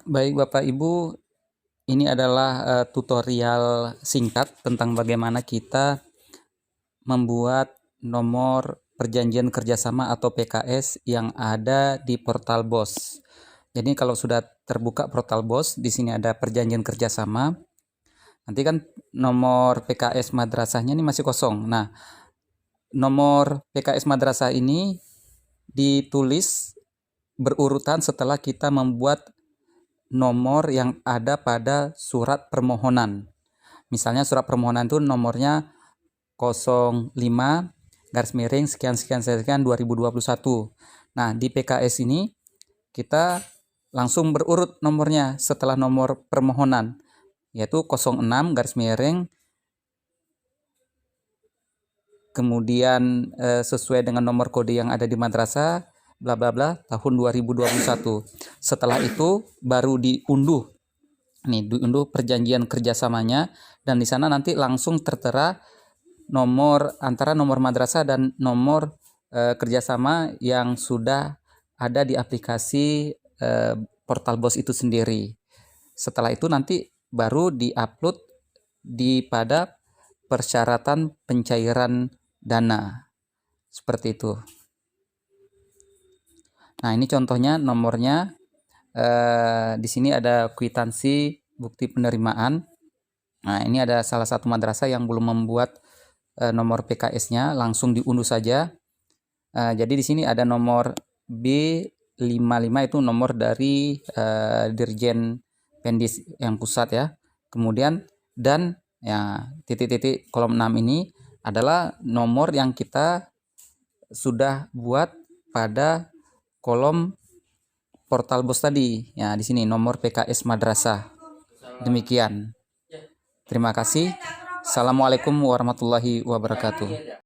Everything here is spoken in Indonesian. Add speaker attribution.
Speaker 1: Baik Bapak Ibu, ini adalah tutorial singkat tentang bagaimana kita membuat nomor perjanjian kerjasama atau PKS yang ada di portal BOS. Jadi kalau sudah terbuka portal BOS, di sini ada perjanjian kerjasama. Nanti kan nomor PKS madrasahnya ini masih kosong. Nah, nomor PKS madrasah ini ditulis berurutan setelah kita membuat nomor yang ada pada surat permohonan. Misalnya surat permohonan itu nomornya 05 garis miring sekian sekian sekian 2021. Nah, di PKS ini kita langsung berurut nomornya setelah nomor permohonan, yaitu 06 garis miring kemudian sesuai dengan nomor kode yang ada di madrasah bla bla bla tahun 2021. Setelah itu baru diunduh perjanjian kerjasamanya, dan di sana nanti langsung tertera nomor antara nomor madrasah dan nomor kerjasama yang sudah ada di aplikasi portal BOS itu sendiri. Setelah itu nanti baru diupload pada persyaratan pencairan dana seperti itu. Nah, ini contohnya nomornya. Di sini ada kwitansi bukti penerimaan. Nah, ini ada salah satu madrasah yang belum membuat nomor PKS-nya, langsung diunduh saja. Jadi di sini ada nomor B55, itu nomor dari Dirjen Pendis yang pusat ya. Kemudian dan ya titik-titik kolom 6 ini adalah nomor yang kita sudah buat pada kolom portal BOS tadi. Ya, di sini nomor PKS madrasah. Demikian. Terima kasih. Assalamualaikum warahmatullahi wabarakatuh.